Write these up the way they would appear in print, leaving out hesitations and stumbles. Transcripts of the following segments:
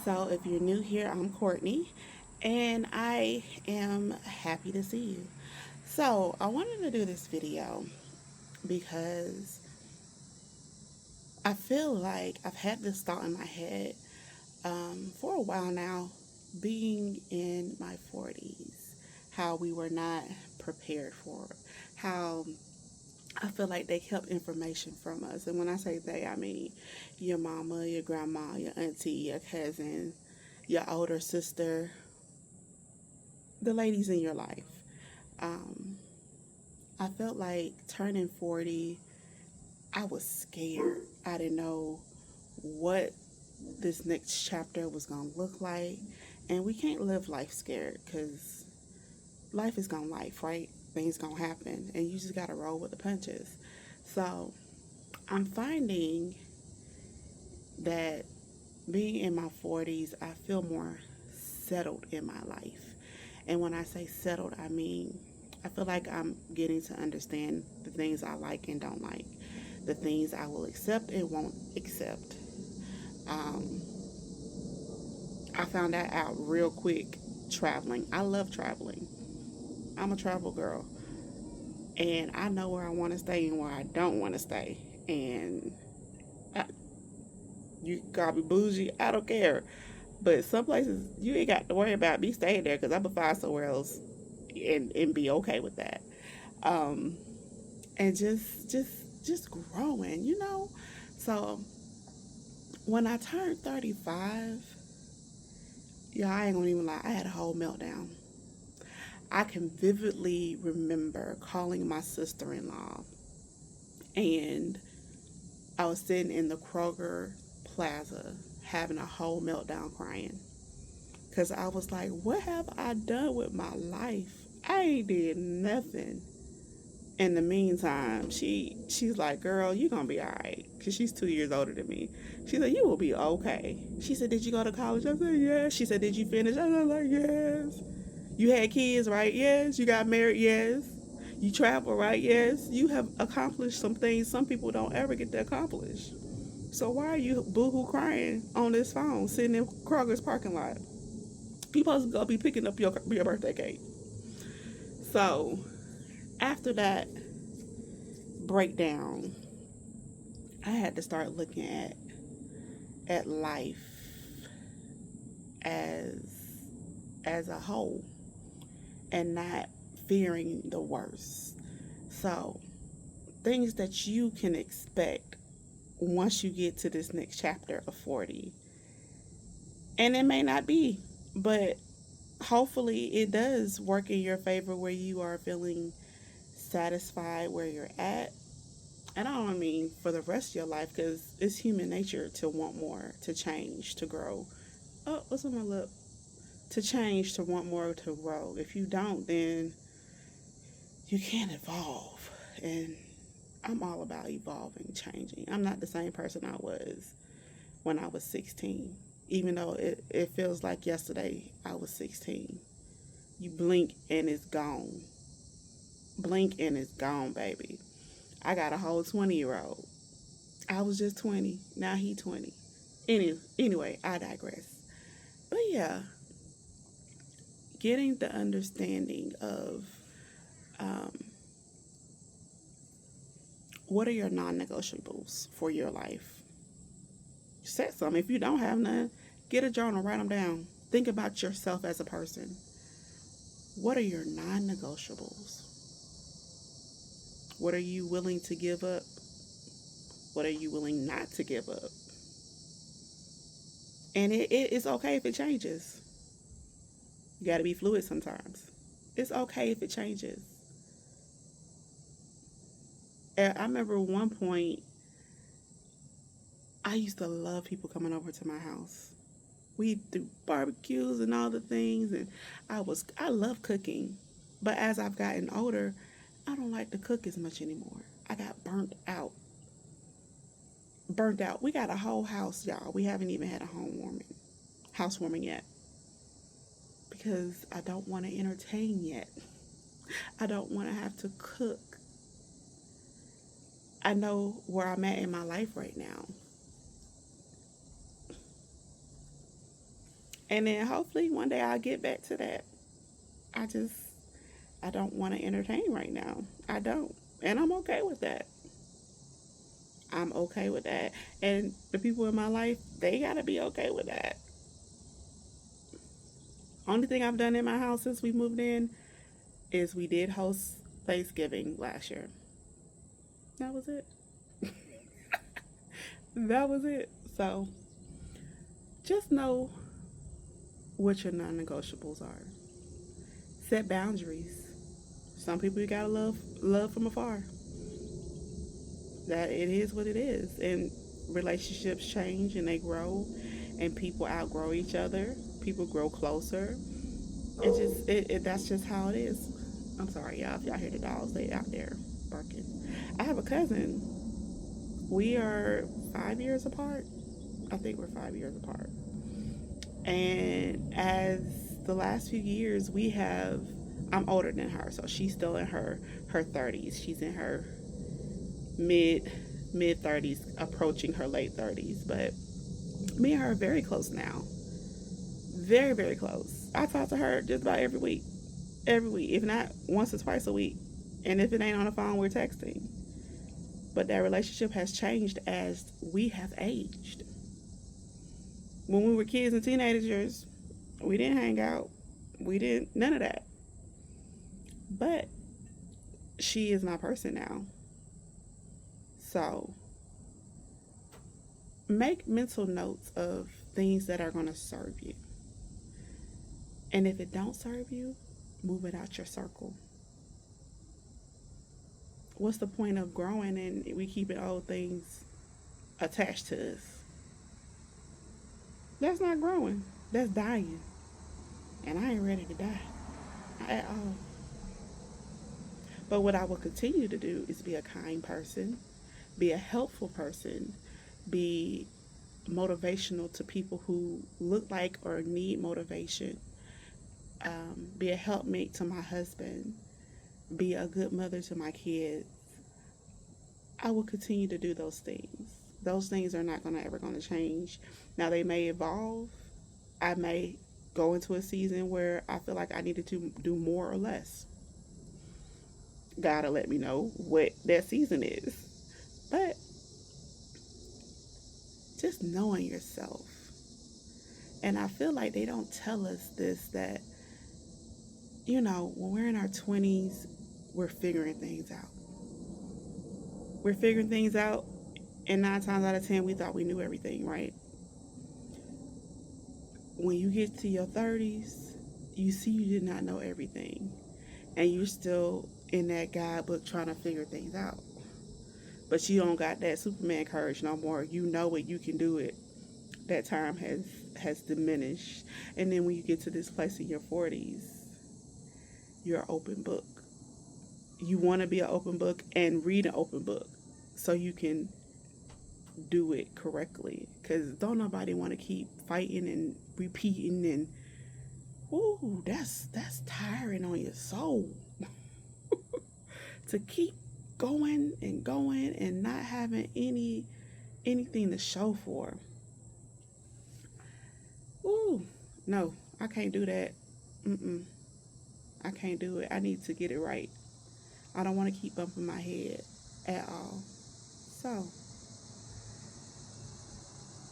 So, if you're new here, I'm Courtney, and I am happy to see you. So, I wanted to do this video because I feel like I've had this thought in my head for a while now, being in my 40s, how we were not prepared for it, how I feel like they kept information from us. And when I say they, I mean your mama, your grandma, your auntie, your cousin, your older sister, the ladies in your life. Um, I felt like turning 40, I was scared. I didn't know what this next chapter was going to look like. And we can't live life scared because life is going to life, right? Things going to happen. And you just got to roll with the punches. So I'm finding that being in my 40s, I feel more settled in my life. And when I say settled, I mean I feel like I'm getting to understand the things I like and don't like, the things I will accept and won't accept. Um, I found that out real quick traveling. I love traveling. I'm a travel girl, and I know where I want to stay and where I don't want to stay. And I, you gotta be bougie. I don't care. But some places you ain't got to worry about me staying there because I'm gonna find somewhere else and be okay with that. Um, and just growing, you know. So when I turned 35, yeah, I ain't gonna even lie, I had a whole meltdown. I can vividly remember calling my sister-in-law, and I was sitting in the Kroger Plaza having a whole meltdown crying because I was like, what have I done with my life? I ain't did nothing. In the meantime, she's like, girl, you gonna be all right, because she's 2 years older than me. She said, you will be okay. She said, did you go to college? I said, yes. She said, did you finish? I was like, yes. You had kids, right? Yes. You got married? Yes. You travel, right? Yes. You have accomplished some things some people don't ever get to accomplish. So why are you boohoo crying on this phone, sitting in Kroger's parking lot? You supposed to go be picking up your birthday cake. So after that breakdown, I had to start looking at life as as a whole and not fearing the worst. So, things that you can expect once you get to this next chapter of 40. And it may not be, but hopefully it does work in your favor where you are feeling satisfied where you're at. And I don't mean for the rest of your life because it's human nature to want more, to change, to grow. Oh, what's on my lip? To change, to want more, to grow. If you don't, then you can't evolve. And I'm all about evolving, changing. I'm not the same person I was when I was 16. Even though it feels like yesterday I was 16. You blink and it's gone. Blink and it's gone, baby. I got a whole 20-year-old. I was just 20. Now he 20. Anyway, I digress. But yeah, getting the understanding of um, what are your non-negotiables for your life. Set some. If you don't have none, get a journal, write them down. Think about yourself as a person. What are your non-negotiables? What are you willing to give up? What are you willing not to give up? And it's okay if it changes. You got to be fluid sometimes. It's okay if it changes. And I remember one point, I used to love people coming over to my house. We do barbecues and all the things, and I love cooking. But as I've gotten older, I don't like to cook as much anymore. I got burnt out. Burnt out. We got a whole house, y'all. We haven't even had a housewarming yet, because I don't want to entertain yet. I don't want to have to cook. I know where I'm at in my life right now. And then hopefully one day I'll get back to that. I just, I don't want to entertain right now. I don't. And I'm okay with that. I'm okay with that. And the people in my life, they got to be okay with that. Only thing I've done in my house since we moved in is we did host Thanksgiving last year. That was it. That was it. So just know what your non negotiables are. Set boundaries. Some people you gotta love from afar. That it is what it is. And relationships change and they grow and people outgrow each other. People grow closer. That's just how it is. I'm sorry, y'all, if y'all hear the dogs, they out there barking. I have a cousin. We are 5 years apart. I think we're 5 years apart. And as the last few years, I'm older than her, so she's still in her 30s. She's in her mid mid 30s, approaching her late 30s. But me and her are very close now. Very, very close. I talk to her just about every week, if not once or twice a week. And if it ain't on the phone, we're texting. But that relationship has changed as we have aged. When we were kids and teenagers, we didn't hang out. We didn't, none of that. But she is my person now. So make mental notes of things that are going to serve you. And if it don't serve you, move it out your circle. What's the point of growing and we keeping old things attached to us? That's not growing. That's dying. And I ain't ready to die at all. But what I will continue to do is be a kind person, be a helpful person, be motivational to people who look like or need motivation, be a helpmate to my husband, be a good mother to my kids. I will continue to do those things. Those things are not going to ever going to change. Now they may evolve. I may go into a season where I feel like I needed to do more or less. Gotta let me know what that season is. But just knowing yourself. And I feel like they don't tell us this that, when we're in our 20s, we're figuring things out. We're figuring things out, and 9 times out of 10, we thought we knew everything, right? When you get to your 30s, you see you did not know everything, and you're still in that guidebook trying to figure things out. But you don't got that Superman courage no more. You know it, you can do it. That time has diminished. And then when you get to this place in your 40s, you're an open book. You want to be an open book and read an open book so you can do it correctly. Because don't nobody want to keep fighting and repeating and, ooh, that's tiring on your soul. To keep going and not having anything to show for. Ooh, no, I can't do that. Mm-mm, I can't do it. I need to get it right. I don't want to keep bumping my head at all. So,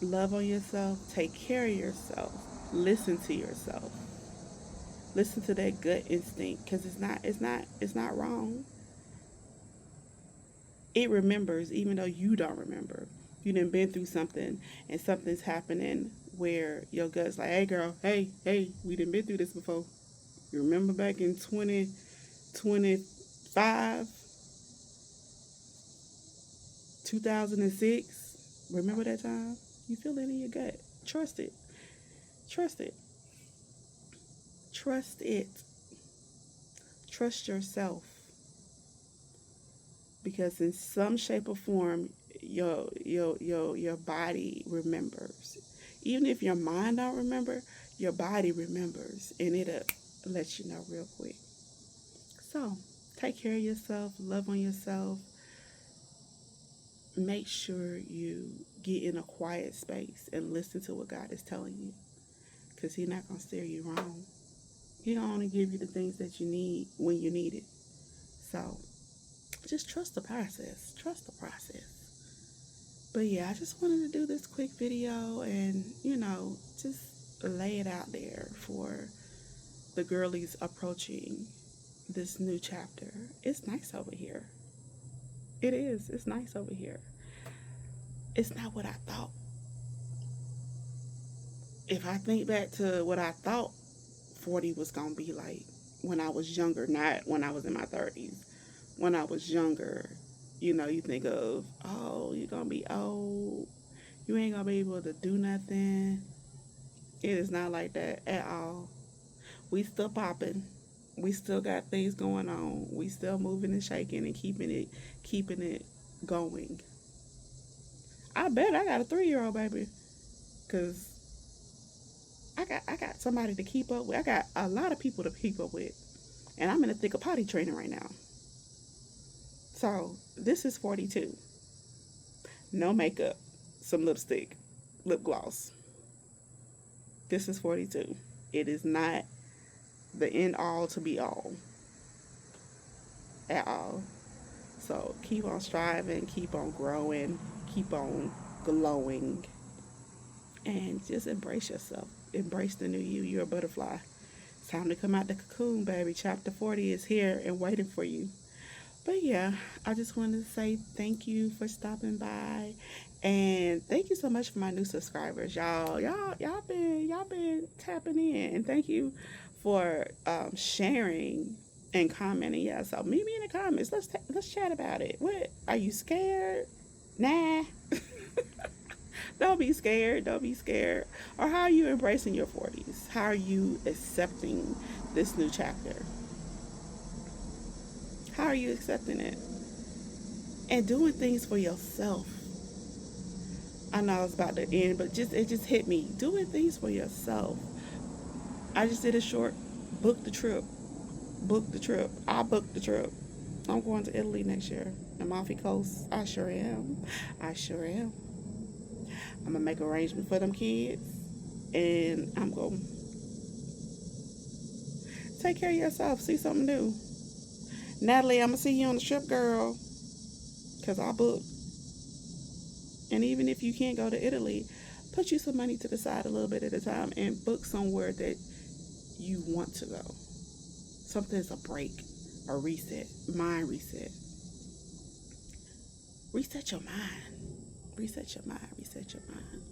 love on yourself, take care of yourself, listen to yourself. Listen to that gut instinct cuz it's not wrong. It remembers even though you don't remember. You done been through something and something's happening where your gut's like, "Hey girl, hey, we done been through this before. You remember back in 2025, 2006? Remember that time? You feel it in your gut. Trust it. Trust it. Trust it. Trust yourself. Because in some shape or form, your body remembers. Even if your mind don't remember, your body remembers, and it'll let you know real quick. So, take care of yourself, love on yourself. Make sure you get in a quiet space and listen to what God is telling you. because He's not going to steer you wrong. He going to only give you the things that you need when you need it. So just trust the process. Trust the process. But yeah, I just wanted to do this quick video and, just lay it out there for the girlies approaching this new chapter. It's nice over here. It is. It's nice over here. It's not what I thought. If I think back to what I thought 40 was going to be like when I was younger, not when I was in my 30s. When I was younger, you think of, oh, you're going to be old. You ain't going to be able to do nothing. It is not like that at all. We still popping. We still got things going on. We still moving and shaking and keeping it going. I bet I got a 3-year-old baby, cause I got somebody to keep up with. I got a lot of people to keep up with, and I'm in the thick of potty training right now. So this is 42. No makeup, some lipstick, lip gloss. This is 42. It is not the end all to be all at all. So keep on striving, keep on growing, keep on glowing, and just embrace yourself. Embrace the new you. You're a butterfly. It's time to come out the cocoon, baby. Chapter 40 is here and waiting for you. But yeah, I just wanted to say thank you for stopping by, and thank you so much for my new subscribers, y'all been tapping in, and thank you for sharing and commenting. Yeah, so meet me in the comments. Let's chat about it. What are you scared? Nah. Don't be scared. Don't be scared. Or how are you embracing your 40s? How are you accepting this new chapter? How are you accepting it? And doing things for yourself. I know I was about to end, but it just hit me. Doing things for yourself. I just did a short book the trip. Book the trip. I booked the trip. I'm going to Italy next year. Amalfi Coast. I sure am. I sure am. I'm going to make arrangements for them kids. And I'm going to take care of yourself. See something new. Natalie, I'm going to see you on the trip, girl. Because I booked. And even if you can't go to Italy, put you some money to the side a little bit at a time and book somewhere that you want to go. Something's a break, a reset, mind reset. Reset your mind. Reset your mind. Reset your mind.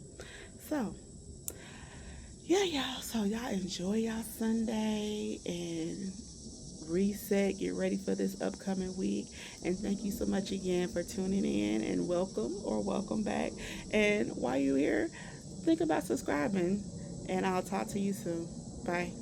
So, yeah, y'all. So, y'all enjoy y'all Sunday and reset. Get ready for this upcoming week. And thank you so much again for tuning in, and welcome back. And while you're here, think about subscribing. And I'll talk to you soon. Bye.